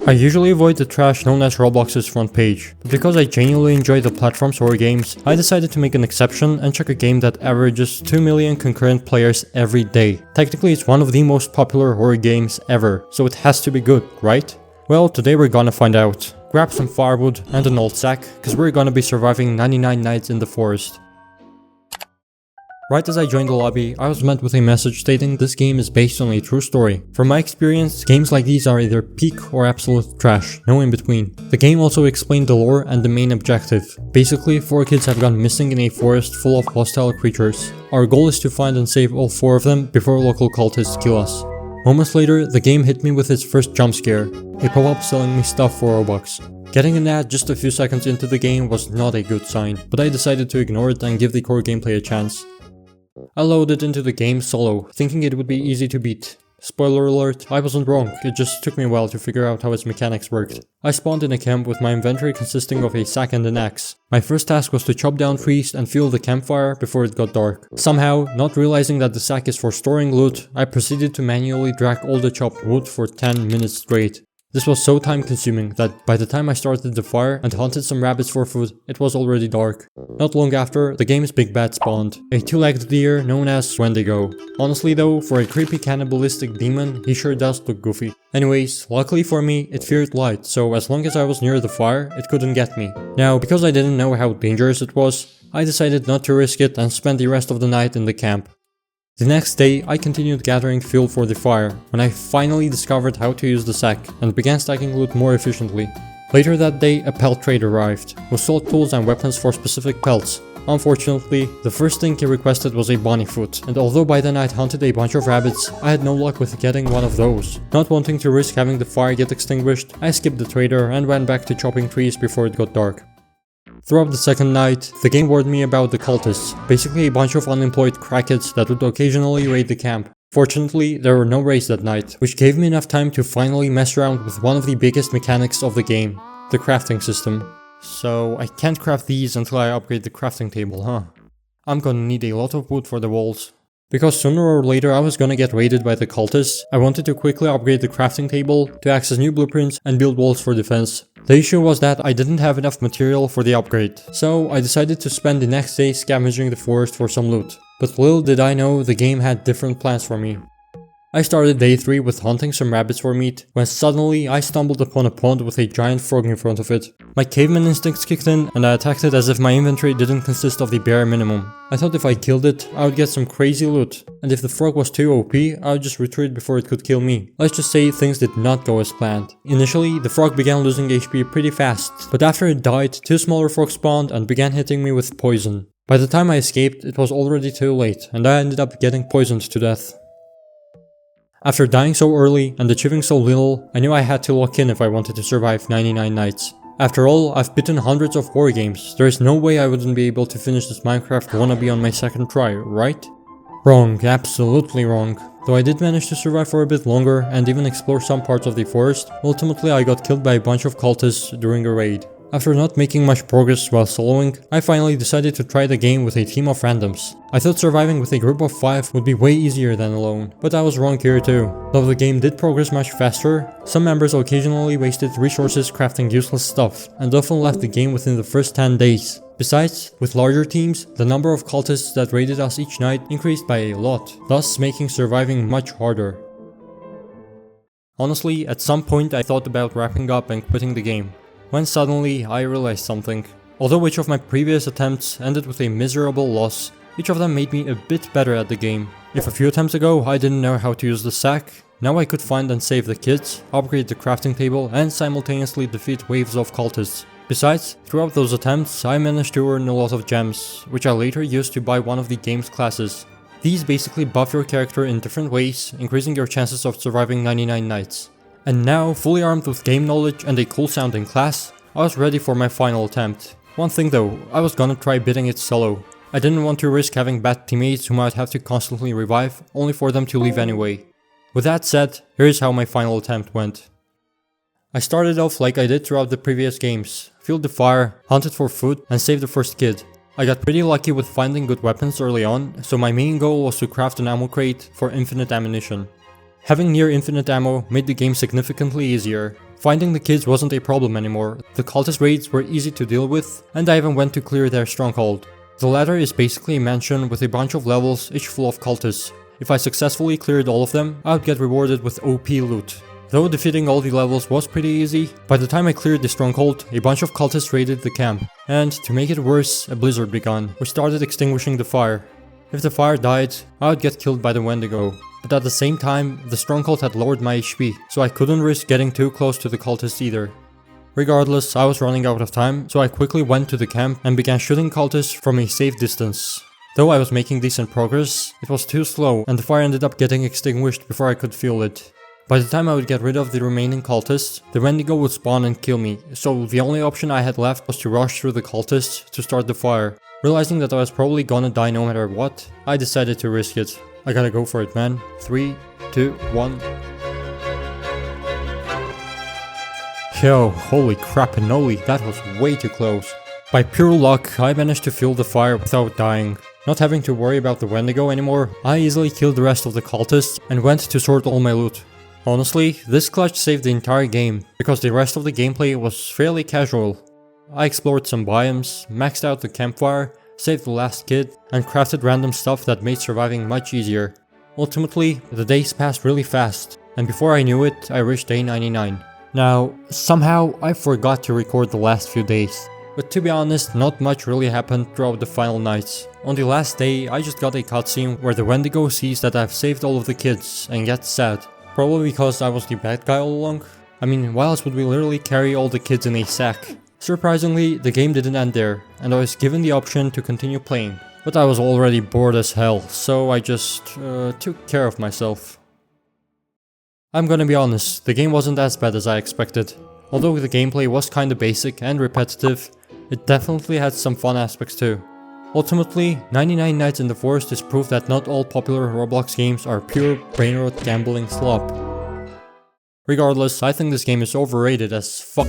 I usually avoid the trash known as Roblox's front page, but because I genuinely enjoy the platform's horror games, I decided to make an exception and check a game that averages 2 million concurrent players every day. Technically it's one of the most popular horror games ever, so it has to be good, right? Well, today we're gonna find out. Grab some firewood and an old sack, cause we're gonna be surviving 99 nights in the forest. Right as I joined the lobby, I was met with a message stating this game is based on a true story. From my experience, games like these are either peak or absolute trash, no in between. The game also explained the lore and the main objective. Basically, 4 kids have gone missing in a forest full of hostile creatures. Our goal is to find and save all 4 of them before local cultists kill us. Moments later, the game hit me with its first jump scare, a pop-up selling me stuff for Robux. Getting an ad just a few seconds into the game was not a good sign, but I decided to ignore it and give the core gameplay a chance. I loaded into the game solo, thinking it would be easy to beat. Spoiler alert, I wasn't wrong, it just took me a while to figure out how its mechanics worked. I spawned in a camp with my inventory consisting of a sack and an axe. My first task was to chop down trees and fuel the campfire before it got dark. Somehow, not realizing that the sack is for storing loot, I proceeded to manually drag all the chopped wood for 10 minutes straight. This was so time consuming that by the time I started the fire and hunted some rabbits for food, it was already dark. Not long after, the game's big bad spawned, a 2-legged deer known as Wendigo. Honestly though, for a creepy cannibalistic demon, he sure does look goofy. Anyways, luckily for me, it feared light, so as long as I was near the fire, it couldn't get me. Now, because I didn't know how dangerous it was, I decided not to risk it and spent the rest of the night in the camp. The next day, I continued gathering fuel for the fire, when I finally discovered how to use the sack, and began stacking loot more efficiently. Later that day, a pelt trade arrived, who sold tools and weapons for specific pelts. Unfortunately, the first thing he requested was a bunny foot, and although by then I'd hunted a bunch of rabbits, I had no luck with getting one of those. Not wanting to risk having the fire get extinguished, I skipped the trader and went back to chopping trees before it got dark. Throughout the second night, the game warned me about the cultists, basically a bunch of unemployed crackheads that would occasionally raid the camp. Fortunately, there were no raids that night, which gave me enough time to finally mess around with one of the biggest mechanics of the game, the crafting system. So I can't craft these until I upgrade the crafting table, huh? I'm gonna need a lot of wood for the walls. Because sooner or later I was gonna get raided by the cultists, I wanted to quickly upgrade the crafting table to access new blueprints and build walls for defense. The issue was that I didn't have enough material for the upgrade, so I decided to spend the next day scavenging the forest for some loot. But little did I know the game had different plans for me. I started day 3 with hunting some rabbits for meat, when suddenly I stumbled upon a pond with a giant frog in front of it. My caveman instincts kicked in and I attacked it as if my inventory didn't consist of the bare minimum. I thought if I killed it, I would get some crazy loot, and if the frog was too OP, I would just retreat before it could kill me. Let's just say things did not go as planned. Initially, the frog began losing HP pretty fast, but after it died, 2 smaller frogs spawned and began hitting me with poison. By the time I escaped, it was already too late, and I ended up getting poisoned to death. After dying so early and achieving so little, I knew I had to lock in if I wanted to survive 99 nights. After all, I've beaten hundreds of horror games, there is no way I wouldn't be able to finish this Minecraft wannabe on my second try, right? Wrong, absolutely wrong. Though I did manage to survive for a bit longer and even explore some parts of the forest, ultimately I got killed by a bunch of cultists during a raid. After not making much progress while soloing, I finally decided to try the game with a team of randoms. I thought surviving with a group of 5 would be way easier than alone, but I was wrong here too. Though the game did progress much faster, some members occasionally wasted resources crafting useless stuff, and often left the game within the first 10 days. Besides, with larger teams, the number of cultists that raided us each night increased by a lot, thus making surviving much harder. Honestly, at some point I thought about wrapping up and quitting the game, when suddenly I realized something. Although each of my previous attempts ended with a miserable loss, each of them made me a bit better at the game. If a few attempts ago I didn't know how to use the sack, now I could find and save the kids, upgrade the crafting table and simultaneously defeat waves of cultists. Besides, throughout those attempts I managed to earn a lot of gems, which I later used to buy one of the game's classes. These basically buff your character in different ways, increasing your chances of surviving 99 nights. And now, fully armed with game knowledge and a cool sounding class, I was ready for my final attempt. One thing though, I was gonna try beating it solo. I didn't want to risk having bad teammates who might have to constantly revive, only for them to leave anyway. With that said, here's how my final attempt went. I started off like I did throughout the previous games, fueled the fire, hunted for food, and saved the first kid. I got pretty lucky with finding good weapons early on, so my main goal was to craft an ammo crate for infinite ammunition. Having near infinite ammo made the game significantly easier. Finding the kids wasn't a problem anymore, the cultist raids were easy to deal with, and I even went to clear their stronghold. The latter is basically a mansion with a bunch of levels, each full of cultists. If I successfully cleared all of them, I would get rewarded with OP loot. Though defeating all the levels was pretty easy, by the time I cleared the stronghold, a bunch of cultists raided the camp. And to make it worse, a blizzard began, which started extinguishing the fire. If the fire died, I would get killed by the Wendigo. But at the same time, the stronghold had lowered my HP, so I couldn't risk getting too close to the cultists either. Regardless, I was running out of time, so I quickly went to the camp and began shooting cultists from a safe distance. Though I was making decent progress, it was too slow and the fire ended up getting extinguished before I could feel it. By the time I would get rid of the remaining cultists, the Wendigo would spawn and kill me, so the only option I had left was to rush through the cultists to start the fire. Realizing that I was probably gonna die no matter what, I decided to risk it. I gotta go for it, man. 3, 2, 1... Yo, holy crapinoli, that was way too close. By pure luck, I managed to fuel the fire without dying. Not having to worry about the Wendigo anymore, I easily killed the rest of the cultists and went to sort all my loot. Honestly, this clutch saved the entire game, because the rest of the gameplay was fairly casual. I explored some biomes, maxed out the campfire, saved the last kid, and crafted random stuff that made surviving much easier. Ultimately, the days passed really fast, and before I knew it, I reached day 99. Now, somehow I forgot to record the last few days. But to be honest, not much really happened throughout the final nights. On the last day, I just got a cutscene where the Wendigo sees that I've saved all of the kids and gets sad. Probably because I was the bad guy all along. I mean, why else would we literally carry all the kids in a sack? Surprisingly, the game didn't end there, and I was given the option to continue playing. But I was already bored as hell, so I just took care of myself. I'm gonna be honest, the game wasn't as bad as I expected. Although the gameplay was kinda basic and repetitive, it definitely had some fun aspects too. Ultimately, 99 Nights in the Forest is proof that not all popular Roblox games are pure brain-rot gambling slop. Regardless, I think this game is overrated as fuck.